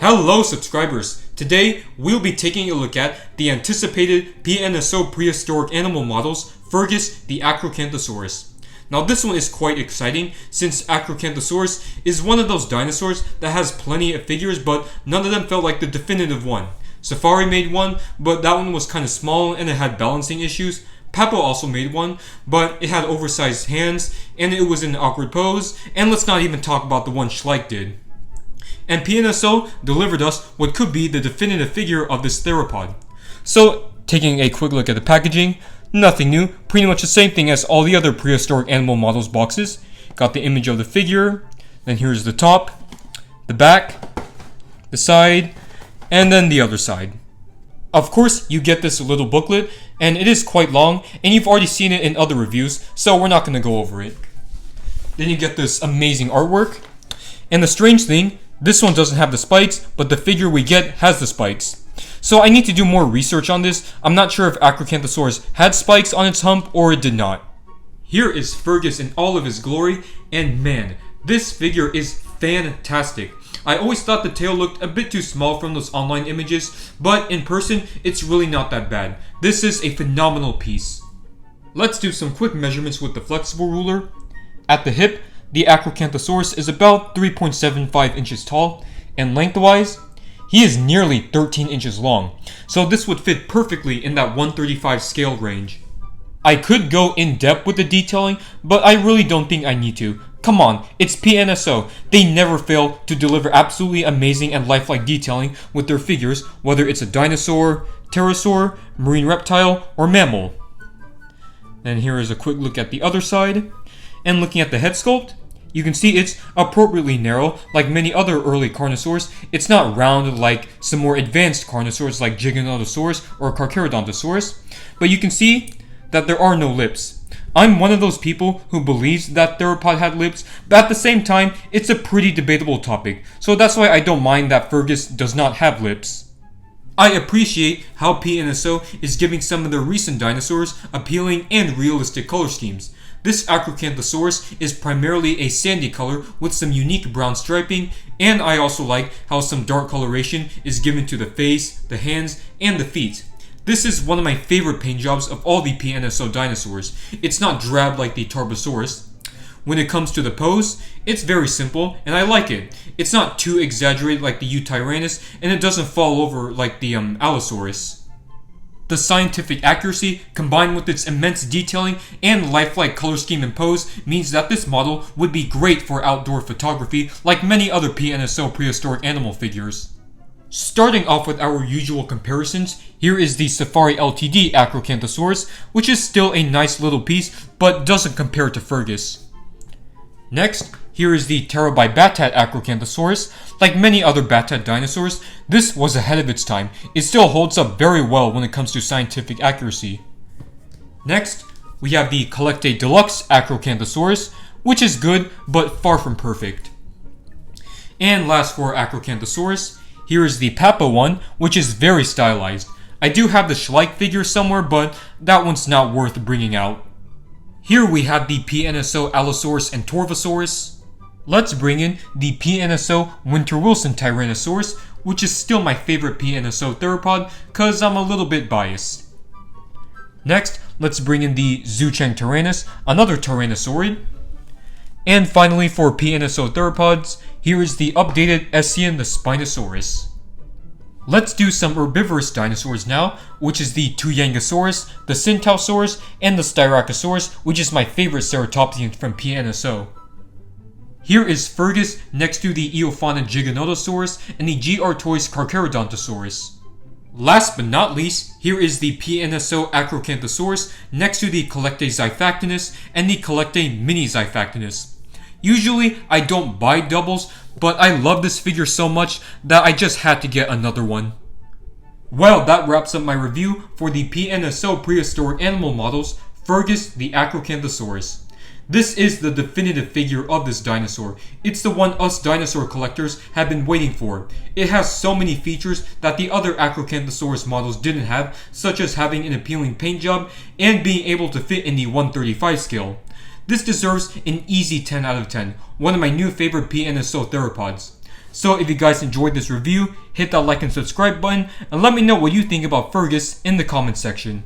Hello subscribers! Today we'll be taking a look at the anticipated PNSO prehistoric animal models, Fergus the Acrocanthosaurus. Now this one is quite exciting since Acrocanthosaurus is one of those dinosaurs that has plenty of figures, but none of them felt like the definitive one. Safari made one, but that one was kind of small and it had balancing issues. Papo also made one, but it had oversized hands and it was in an awkward pose, and let's not even talk about the one Schleich did. And PNSO delivered us what could be the definitive figure of this theropod. So, taking a quick look at the packaging, nothing new, pretty much the same thing as all the other prehistoric animal models boxes. Got the image of the figure, then here's the top, the back, the side, and then the other side. Of course, you get this little booklet, and it is quite long, and you've already seen it in other reviews, so we're not going to go over it. Then you get this amazing artwork, and the strange thing, this one doesn't have the spikes, but the figure we get has the spikes. So I need to do more research on this. I'm not sure if Acrocanthosaurus had spikes on its hump or it did not. Here is Fergus in all of his glory, and man, this figure is fantastic. I always thought the tail looked a bit too small from those online images, but in person, it's really not that bad. This is a phenomenal piece. Let's do some quick measurements with the flexible ruler. At the hip, the Acrocanthosaurus is about 3.75 inches tall, and lengthwise, he is nearly 13 inches long, so this would fit perfectly in that 135 scale range. I could go in depth with the detailing, but I really don't think I need to. Come on, it's PNSO. They never fail to deliver absolutely amazing and lifelike detailing with their figures, whether it's a dinosaur, pterosaur, marine reptile, or mammal. And here is a quick look at the other side. And looking at the head sculpt, you can see it's appropriately narrow. Like many other early carnosaurs, it's not round like some more advanced carnosaurs like Giganotosaurus or Carcharodontosaurus, but you can see that there are no lips. I'm one of those people who believes that theropod had lips, but at the same time, it's a pretty debatable topic, so that's why I don't mind that Fergus does not have lips. I appreciate how PNSO is giving some of their recent dinosaurs appealing and realistic color schemes. This Acrocanthosaurus is primarily a sandy color with some unique brown striping, and I also like how some dark coloration is given to the face, the hands, and the feet. This is one of my favorite paint jobs of all the PNSO dinosaurs. It's not drab like the Tarbosaurus. When it comes to the pose, it's very simple, and I like it. It's not too exaggerated like the Eutyrannus, and it doesn't fall over like the Allosaurus. The scientific accuracy, combined with its immense detailing and lifelike color scheme and pose, means that this model would be great for outdoor photography like many other PNSO prehistoric animal figures. Starting off with our usual comparisons, here is the Safari Ltd Acrocanthosaurus, which is still a nice little piece, but doesn't compare to Fergus. Next, here is the Pterobibatat Acrocanthosaurus. Like many other batat dinosaurs, this was ahead of its time. It still holds up very well when it comes to scientific accuracy. Next, we have the Collectae Deluxe Acrocanthosaurus, which is good, but far from perfect. And last for Acrocanthosaurus, here is the Papo one, which is very stylized. I do have the Schleich figure somewhere, but that one's not worth bringing out. Here we have the PNSO Allosaurus and Torvosaurus. Let's bring in the PNSO Winter Wilson Tyrannosaurus, which is still my favorite PNSO theropod, cause I'm a little bit biased. Next, let's bring in the Zhucheng Tyrannus, another Tyrannosaurid. And finally, for PNSO theropods, here is the updated Essian the Spinosaurus. Let's do some herbivorous dinosaurs now, which is the Tuyangosaurus, the Syntausaurus, and the Styracosaurus, which is my favorite ceratopsian from PNSO. Here is Fergus next to the Eofauna Giganotosaurus and the G. artois Carcharodontosaurus. Last but not least, here is the PNSO Acrocanthosaurus next to the Collectae Xiphactinus and the Collectae Mini Xiphactinus. Usually, I don't buy doubles, but I love this figure so much that I just had to get another one. Well, that wraps up my review for the PNSO prehistoric animal models, Fergus the Acrocanthosaurus. This is the definitive figure of this dinosaur. It's the one us dinosaur collectors have been waiting for. It has so many features that the other Acrocanthosaurus models didn't have, such as having an appealing paint job and being able to fit in the 135 scale. This deserves an easy 10 out of 10, one of my new favorite PNSO theropods. So if you guys enjoyed this review, hit that like and subscribe button, and let me know what you think about Fergus in the comment section.